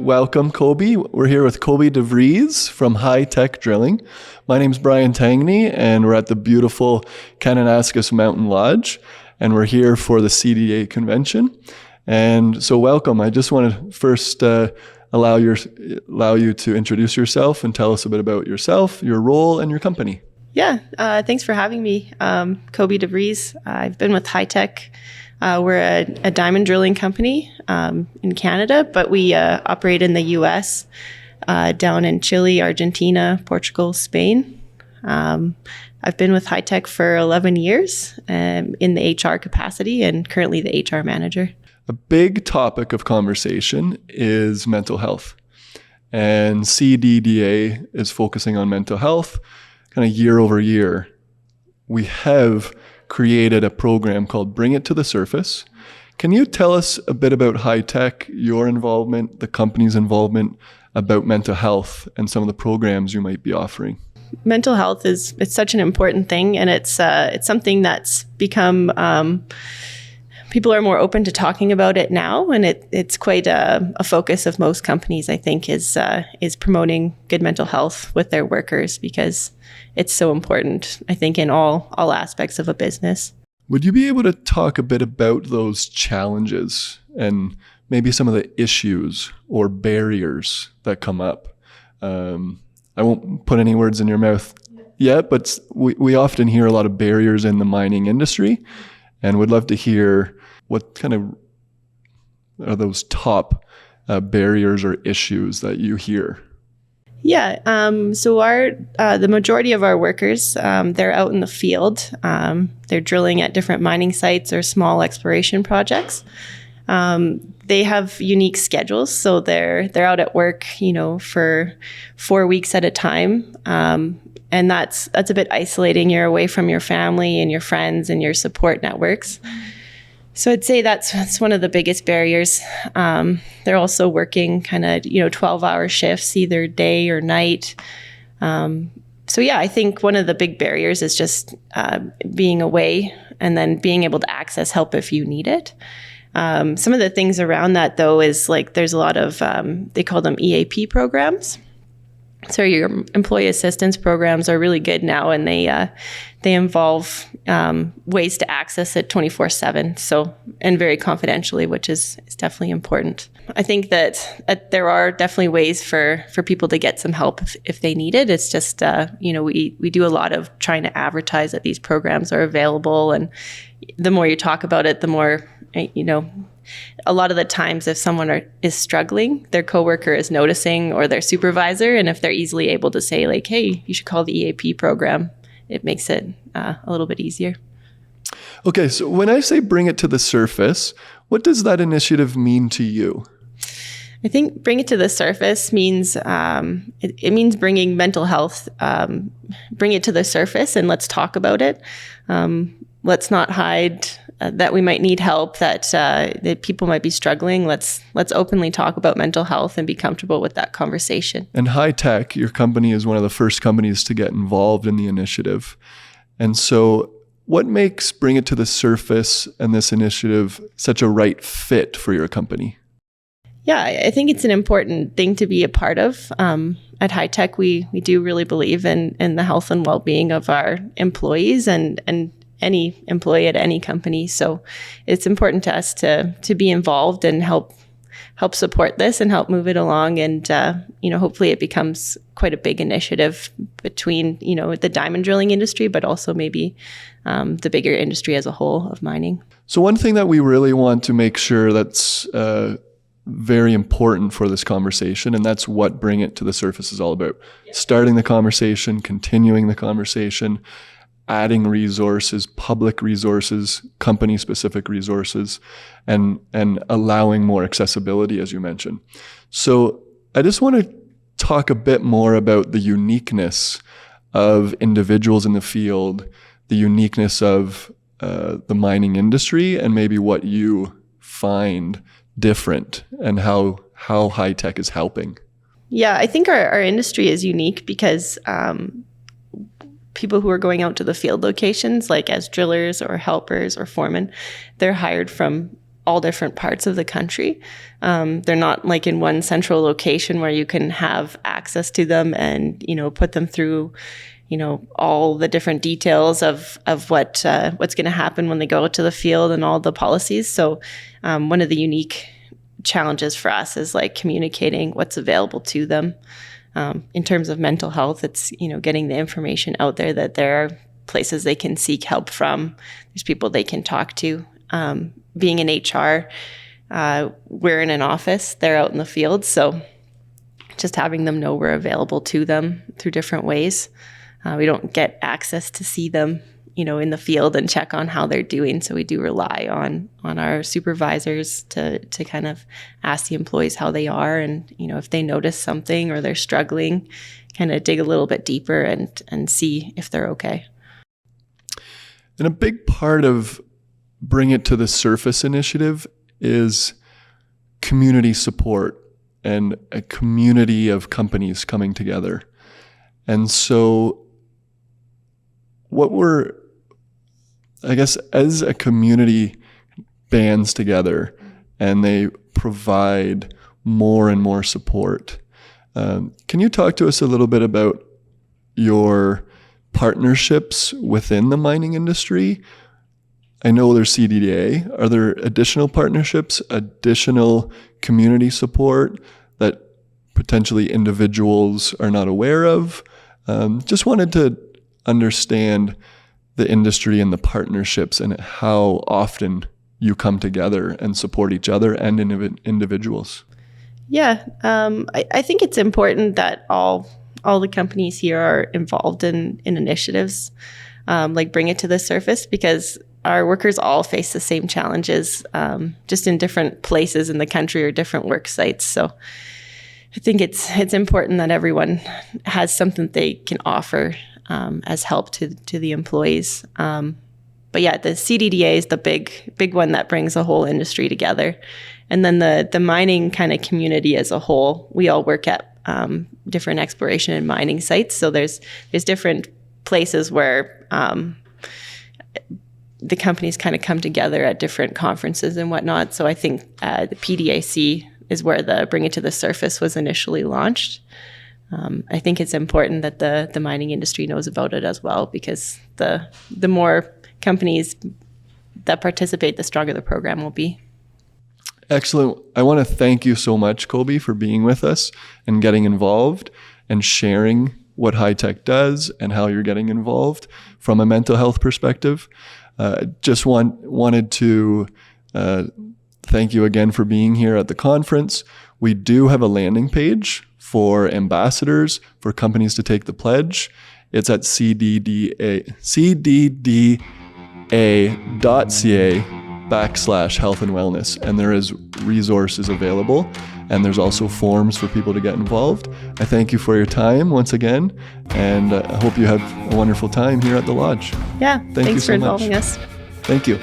welcome, Coby. We're here with Coby Devries from High Tech Drilling. My name's Brian Tangney, and we're at the beautiful Kananaskis Mountain Lodge, and we're here for the CDA convention. And so welcome. I just want to first allow you to introduce yourself and tell us a bit about yourself, your role, and your company. Yeah, thanks for having me. Coby Devries. I've been with High Tech. We're a diamond drilling company in Canada, but we operate in the U.S., down in Chile, Argentina, Portugal, Spain. I've been with High Tech for 11 years in the HR capacity and currently the HR manager. A big topic of conversation is mental health. And CDDA is focusing on mental health kind of year over year. We have created a program called Bring It to the Surface. Can you tell us a bit about High Tech, your involvement, the company's involvement about mental health and some of the programs you might be offering? Mental health it's such an important thing, and it's something that's become people are more open to talking about it now, and it's quite a focus of most companies, I think, is promoting good mental health with their workers, because it's so important, I think, in all aspects of a business. Would you be able to talk a bit about those challenges and maybe some of the issues or barriers that come up? I won't put any words in your mouth yet, but we often hear a lot of barriers in the mining industry, and would love to hear what kind of are those top barriers or issues that you hear. Yeah, so the majority of our workers, they're out in the field. They're drilling at different mining sites or small exploration projects. They have unique schedules, so they're out at work, for 4 weeks at a time, and that's a bit isolating. You're away from your family and your friends and your support networks. So I'd say that's one of the biggest barriers. They're also working kind of 12-hour shifts, either day or night. So yeah, I think one of the big barriers is just being away and then being able to access help if you need it. Some of the things around that, though, is like there's a lot of they call them EAP programs. So your employee assistance programs are really good now, and they involve ways to access it 24/7. So, and very confidentially, which is definitely important. I think that there are definitely ways for people to get some help if they need it. It's just we do a lot of trying to advertise that these programs are available, and the more you talk about it, the more a lot of the times if someone is struggling, their coworker is noticing, or their supervisor, and if they're easily able to say like, hey, you should call the EAP program, it makes it a little bit easier. Okay, so when I say bring it to the surface, what does that initiative mean to you? I think bring it to the surface means it means bringing mental health, bring it to the surface, and let's talk about it. Let's not hide that we might need help, that people might be struggling. Let's openly talk about mental health and be comfortable with that conversation. And High Tech, your company, is one of the first companies to get involved in the initiative. And so what makes Bring It to the Surface and this initiative such a right fit for your company? Yeah, I think it's an important thing to be a part of. At High Tech, we do really believe in the health and well-being of our employees and any employee at any company. So it's important to us to be involved and help support this and help move it along. And, hopefully it becomes quite a big initiative between, the diamond drilling industry, but also maybe the bigger industry as a whole of mining. So one thing that we really want to make sure that's very important for this conversation, and that's what Bring It to the Surface is all about. Yeah. Starting the conversation, continuing the conversation, adding resources, public resources, company-specific resources, and allowing more accessibility, as you mentioned. So I just want to talk a bit more about the uniqueness of individuals in the field, the uniqueness of the mining industry, and maybe what you find different and how High Tech is helping. Yeah, I think our industry is unique because people who are going out to the field locations, like as drillers or helpers or foremen, they're hired from all different parts of the country. They're not like in one central location where you can have access to them and, put them through, all the different details of what's going to happen when they go out to the field and all the policies. So one of the unique challenges for us is like communicating what's available to them. In terms of mental health, it's, getting the information out there that there are places they can seek help from. There's people they can talk to. Being in HR, we're in an office, they're out in the field. So just having them know we're available to them through different ways. We don't get access to see them, in the field and check on how they're doing. So we do rely on our supervisors to kind of ask the employees how they are. And, if they notice something or they're struggling, kind of dig a little bit deeper and see if they're okay. And a big part of Bring It to the Surface initiative is community support and a community of companies coming together. And so as a community bands together and they provide more and more support, can you talk to us a little bit about your partnerships within the mining industry? I know there's CDDA. Are there additional partnerships, additional community support that potentially individuals are not aware of? Just wanted to understand the industry and the partnerships and how often you come together and support each other and individuals. Yeah, I think it's important that all the companies here are involved in initiatives like Bring It to the Surface, because our workers all face the same challenges, just in different places in the country or different work sites. So I think it's important that everyone has something they can offer as help to the employees. But yeah, the CDDA is the big one that brings the whole industry together. And then the mining kind of community as a whole, we all work at different exploration and mining sites. So there's different places where the companies kind of come together at different conferences and whatnot. So I think the PDAC is where the Bring It to the Surface was initially launched. I think it's important that the mining industry knows about it as well, because the more companies that participate, the stronger the program will be. Excellent. I want to thank you so much, Coby, for being with us and getting involved and sharing what high tech does and how you're getting involved from a mental health perspective. Just wanted to thank you again for being here at the conference. We do have a landing page for ambassadors, for companies to take the pledge. It's at cdda.ca/health and wellness. And there is resources available. And there's also forms for people to get involved. I thank you for your time once again. And I hope you have a wonderful time here at the Lodge. Yeah, Thanks for involving us. Thank you.